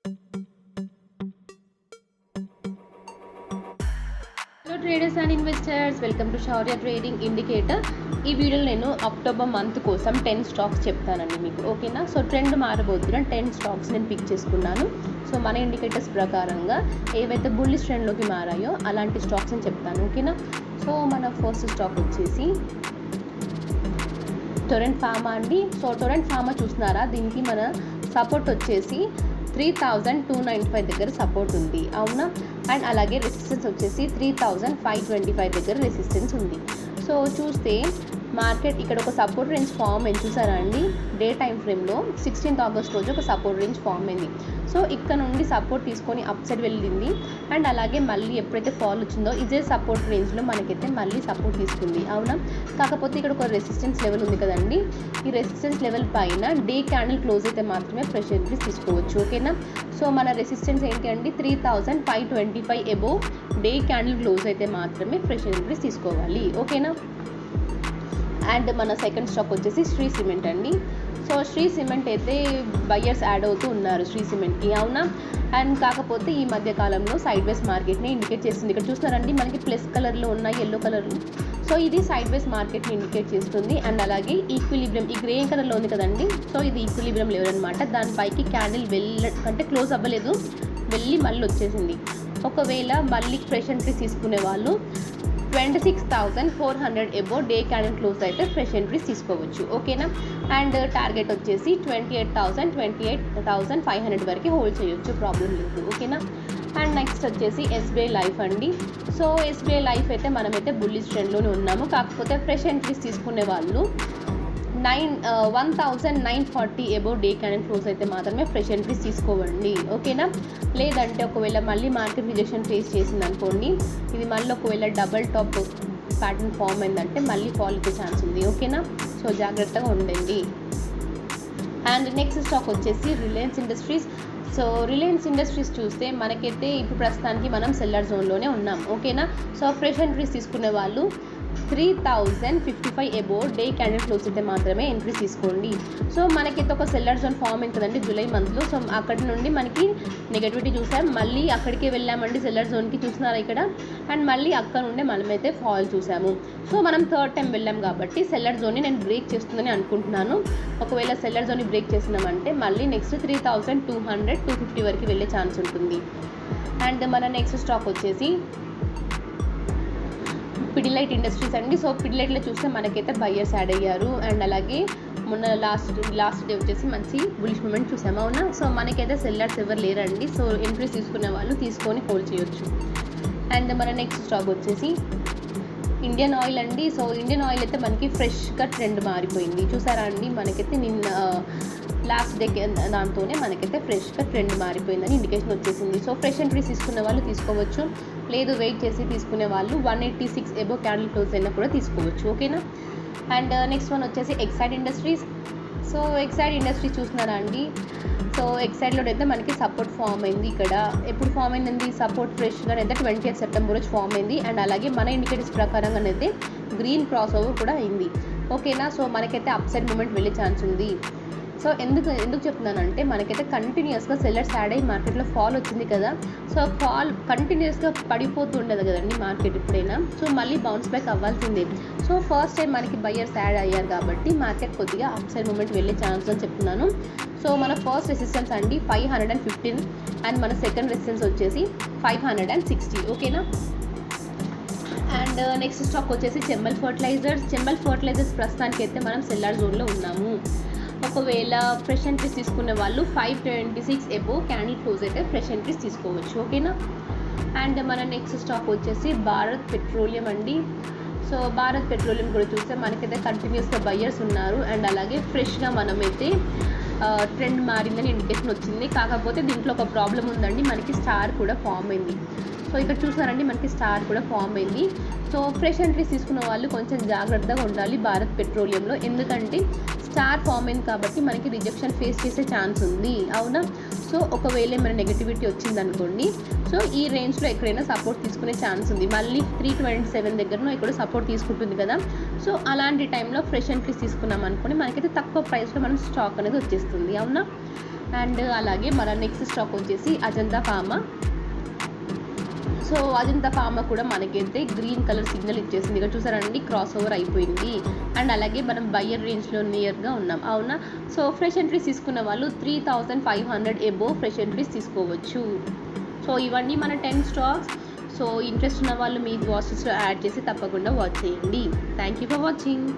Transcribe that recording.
Hello traders and investors, welcome to Shaurya trading indicator. ఈ వీడియోలో నేను అక్టోబర్ మంత్ కోసం 10 స్టాక్స్ చెప్తానండి మీకు, ఓకేనా. సో ట్రెండ్ మారబోతున్న 10 స్టాక్స్ నేను పిక్ చేసుకున్నాను. సో మన ఇండికేటర్స్ ప్రకారంగా ఏవైతే బుల్లిష్ ట్రెండ్లోకి మారాయో అలాంటి స్టాక్స్ అని చెప్తాను, ఓకేనా. సో మన ఫస్ట్ స్టాక్ వచ్చేసి టొరెంట్ ఫార్మా అండి. సో టొరెంట్ ఫార్మా చూస్తున్నారా, దీనికి మన సపోర్ట్ వచ్చేసి 3295 దగ్గర సపోర్ట్ ఉంది, అవునా. అండ్ అలాగే రెసిస్టెన్స్ వచ్చేసి 3525 దగ్గర రెసిస్టెన్స్ ఉంది. సో చూస్తే మార్కెట్ ఇక్కడ ఒక సపోర్ట్ రేంజ్ ఫామ్ అయింది, చూసారా అండి. డే టైం ఫ్రేమ్లో 16th ఆగస్ట్ రోజు ఒక సపోర్ట్ రేంజ్ ఫామ్ అయింది. సో ఇక్కడ నుండి సపోర్ట్ తీసుకొని అప్ సైడ్ వెళ్ళింది. అండ్ అలాగే మళ్ళీ ఎప్పుడైతే ఫాల్ వచ్చిందో ఇదే సపోర్ట్ రేంజ్లో మనకైతే మళ్ళీ సపోర్ట్ తీసుకుంది, అవునా. కాకపోతే ఇక్కడ ఒక రెసిస్టెన్స్ లెవెల్ ఉంది కదండి. ఈ రెసిస్టెన్స్ లెవెల్ పైన డే క్యాండిల్ క్లోజ్ అయితే మాత్రమే ఫ్రెష్ ఎంట్రీస్ తీసుకోవచ్చు, ఓకేనా. సో మన రెసిస్టెన్స్ ఏంటి అండి, 3525 అబోవ్ డే క్యాండిల్ క్లోజ్ అయితే మాత్రమే ఫ్రెష్ ఎంట్రీస్ తీసుకోవాలి, ఓకేనా. అండ్ మన సెకండ్ స్టాక్ వచ్చేసి శ్రీ సిమెంట్ అండి. సో శ్రీ సిమెంట్ అయితే బయ్యర్స్ యాడ్ అవుతూ ఉన్నారు శ్రీ సిమెంట్కి, అవునా. అండ్ కాకపోతే ఈ మధ్య కాలంలో సైడ్ వేస్ మార్కెట్ని ఇండికేట్ చేస్తుంది. ఇక్కడ చూస్తున్నారండి మనకి ప్లస్ కలర్లో ఉన్నాయి, ఎల్లో కలర్లో. సో ఇది సైడ్ వేస్ మార్కెట్ని ఇండికేట్ చేస్తుంది. అండ్ అలాగే ఈక్విలిబ్రియం ఈ గ్రే కలర్లో ఉంది కదండి. సో ఇది ఈక్విలిబ్రియం లెవెల్ అనమాట. దానిపైకి క్యాండిల్ అంటే క్లోజ్ అవ్వలేదు, వెళ్ళి మళ్ళీ వచ్చేసింది. ఒకవేళ మళ్ళీ ఫ్రెష్ ఎంట్రీస్ తీసుకునే వాళ్ళు 26,400 అబోవ్ డే క్యాండిల్ క్లోజ్ అయితే ఫ్రెష్ ఎంట్రీస్ తీసుకోవచ్చు, ఓకేనా. అండ్ టార్గెట్ వచ్చేసి 28,500 వరకు హోల్డ్ చేయొచ్చు, ప్రాబ్లం లేదు, ఓకేనా. అండ్ నెక్స్ట్ వచ్చేసి ఎస్బీఐ లైఫ్ అండి. సో ఎస్బీఐ లైఫ్ అయితే మనమైతే బుల్లిష్ ట్రెండ్లోనే ఉన్నాము. కాకపోతే ఫ్రెష్ ఎంట్రీస్ తీసుకునే వాళ్ళు 1940 అబోవ్ డే క్యాండిల్ క్లోజ్ అయితే మాత్రమే ఫ్రెష్ ఎంట్రీస్ తీసుకోవండి, ఓకేనా. లేదంటే ఒకవేళ మళ్ళీ మార్కెట్ రిజెక్షన్ ఫేస్ చేసింది అనుకోండి, ఇది మళ్ళీ ఒకవేళ డబల్ టాప్ ప్యాటర్న్ ఫామ్ అయిందంటే మళ్ళీ ఫాల్ అయ్యే ఛాన్స్ ఉంది, ఓకేనా. సో జాగ్రత్తగా ఉండండి. అండ్ నెక్స్ట్ స్టాక్ వచ్చేసి Reliance industries. So Reliance industries చూస్తే మనకైతే ఇప్పుడు ప్రస్తుతానికి మనం సెల్లర్ జోన్లోనే ఉన్నాం, ఓకేనా. సో ఫ్రెష్ ఎంట్రీస్ తీసుకునే వాళ్ళు 3055 అబోవ్ డే క్యాండిల్ క్లోజ్ అయితే మాత్రమే ఎంట్రీస్ తీసుకోండి. సో మనకైతే ఒక సెల్లర్ జోన్ ఫామ్ అయింది కదండి జూలై మంత్లో. సో అక్కడి నుండి మనకి నెగటివిటీ చూసాం, మళ్ళీ అక్కడికే వెళ్ళామండి సెల్లర్ జోన్కి, చూస్తున్నారా ఇక్కడ. అండ్ మళ్ళీ అక్కడ నుండి మనమైతే ఫాల్ చూసాము. సో మనం థర్డ్ టైం వెళ్ళాం కాబట్టి సెల్లర్ జోన్ని నేను బ్రేక్ చేస్తుందని అనుకుంటున్నాను. ఒకవేళ సెల్లర్ జోన్ని బ్రేక్ చేసినామంటే మళ్ళీ నెక్స్ట్ 3200-250 వరకు వెళ్ళే ఛాన్స్ ఉంటుంది. అండ్ మన నెక్స్ట్ స్టాక్ వచ్చేసి పిడిలైట్ ఇండస్ట్రీస్ అండి. సో పిడిలైట్లో చూస్తే మనకైతే బయ్యర్స్ యాడ్ అయ్యారు. అండ్ అలాగే మొన్న లాస్ట్ డే వచ్చేసి మంచి బులిష్ మూమెంట్ చూసాము, అవునా. సో మనకైతే సెల్లర్స్ ఎవరు లేరండి. సో ఎంట్రీస్ తీసుకునే వాళ్ళు తీసుకొని హోల్డ్ చేయొచ్చు. అండ్ మన నెక్స్ట్ స్టాక్ వచ్చేసి ఇండియన్ ఆయిల్ అండి. సో ఇండియన్ ఆయిల్ అయితే మనకి ఫ్రెష్గా ట్రెండ్ మారిపోయింది, చూసారా అండి. మనకైతే నిన్న లాస్ట్ డే దాంతోనే మనకైతే ఫ్రెష్గా ట్రెండ్ మారిపోయిందని ఇండికేషన్ వచ్చేసింది. సో ఫ్రెష్ ఎంట్రీస్ తీసుకునే వాళ్ళు తీసుకోవచ్చు, లేదు వెయిట్ చేసి తీసుకునే వాళ్ళు 186 అబోవ్ క్యాండిల్ క్లోజ్ అయినా కూడా తీసుకోవచ్చు, ఓకేనా. అండ్ నెక్స్ట్ వన్ వచ్చేసి Exide industries. So Exide industries చూస్తున్నారా అండి. సో ఎక్సైడ్లో అయితే మనకి సపోర్ట్ ఫామ్ అయింది. ఇక్కడ ఎప్పుడు ఫామ్ అయింది సపోర్ట్ ఫ్రెష్గా అయితే 20th సెప్టెంబర్ వచ్చి ఫామ్ అయింది. అండ్ అలాగే మన ఇండికేటర్స్ ప్రకారంగా అయితే గ్రీన్ క్రాస్ ఓవర్ కూడా అయింది, ఓకేనా. సో మనకైతే అప్ సైడ్ మూమెంట్ వెళ్ళే ఛాన్స్ ఉంది. సో ఎందుకు చెప్తున్నానంటే మనకైతే కంటిన్యూస్గా సెల్లర్స్ యాడ్ అయ్యి మార్కెట్లో ఫాల్ వచ్చింది కదా. సో ఫాల్ కంటిన్యూస్గా పడిపోతూ ఉండదు కదండి మార్కెట్ ఎప్పుడైనా. సో మళ్ళీ బౌన్స్ బ్యాక్ అవ్వాల్సిందే. సో ఫస్ట్ టైం మనకి బయ్యర్స్ యాడ్ అయ్యారు కాబట్టి మార్కెట్ కొద్దిగా అప్ సైడ్ మూమెంట్ వెళ్ళే ఛాన్స్ అని చెప్తున్నాను. సో మన ఫస్ట్ రెసిస్టెన్స్ అండి 515 అండ్ మన సెకండ్ రెసిస్టెన్స్ వచ్చేసి 560, ఓకేనా. అండ్ నెక్స్ట్ స్టాక్ వచ్చేసి చెంబల్ ఫర్టిలైజర్స్ ప్రస్తుతానికి అయితే మనం సెల్లర్ జోన్లో ఉన్నాము. ఒకవేళ ఫ్రెష్ ఎంట్రీస్ తీసుకునే వాళ్ళు 526 అబోవ్ క్యాండిల్ క్లోజ్ అయితే ఫ్రెష్ ఎంట్రీస్ తీసుకోవచ్చు, ఓకేనా. అండ్ మన నెక్స్ట్ స్టాక్ వచ్చేసి భారత్ పెట్రోలియం అండి. సో భారత్ పెట్రోలియం కూడా చూస్తే మనకైతే కంటిన్యూస్గా బయ్యర్స్ ఉన్నారు. అండ్ అలాగే ఫ్రెష్గా మనమైతే ట్రెండ్ మారిందని ఇండికేషన్ వచ్చింది. కాకపోతే దీంట్లో ఒక ప్రాబ్లం ఉందండి, మనకి స్టార్ కూడా ఫామ్ అయింది. సో ఇక్కడ చూసారండి మనకి స్టార్ కూడా ఫామ్ అయింది. సో ఫ్రెష్ ఎంట్రీస్ తీసుకున్న వాళ్ళు కొంచెం జాగ్రత్తగా ఉండాలి భారత్ పెట్రోలియంలో, ఎందుకంటే స్టార్ ఫామ్ అయింది కాబట్టి మనకి రిజెక్షన్ ఫేస్ చేసే ఛాన్స్ ఉంది, అవునా. సో ఒకవేళ మన నెగటివిటీ వచ్చిందనుకోండి, సో ఈ రేంజ్లో ఎక్కడైనా సపోర్ట్ తీసుకునే ఛాన్స్ ఉంది. మళ్ళీ 327 దగ్గరనో ఇక్కడ సపోర్ట్ తీసుకుంటుంది కదా. సో అలాంటి టైంలో ఫ్రెష్ ఎంట్రీస్ తీసుకున్నాం అనుకోండి, మనకైతే తక్కువ ప్రైస్లో మనం స్టాక్ అనేది వచ్చేస్తుంది, అవునా. అండ్ అలాగే మన నెక్స్ట్ స్టాక్ వచ్చేసి Ajanta pharma. So Ajanta pharma కూడా మనకైతే గ్రీన్ కలర్ సిగ్నల్ ఇచ్చేసింది. ఇక్కడ చూసారండి, క్రాస్ ఓవర్ అయిపోయింది. అండ్ అలాగే మనం బయ్యర్ రేంజ్లో నియర్గా ఉన్నాం, అవునా. సో ఫ్రెష్ ఎంట్రీస్ తీసుకున్న వాళ్ళు 3500 ఎబోవ్ ఫ్రెష్ ఎంట్రీస్ తీసుకోవచ్చు. సో ఇవన్నీ మన 10 స్టాక్స్. సో ఇంట్రెస్ట్ ఉన్న వాళ్ళు మీ వాచ్ లిస్ట్లో యాడ్ చేసి తప్పకుండా వాచ్ చేయండి. Thank you for watching.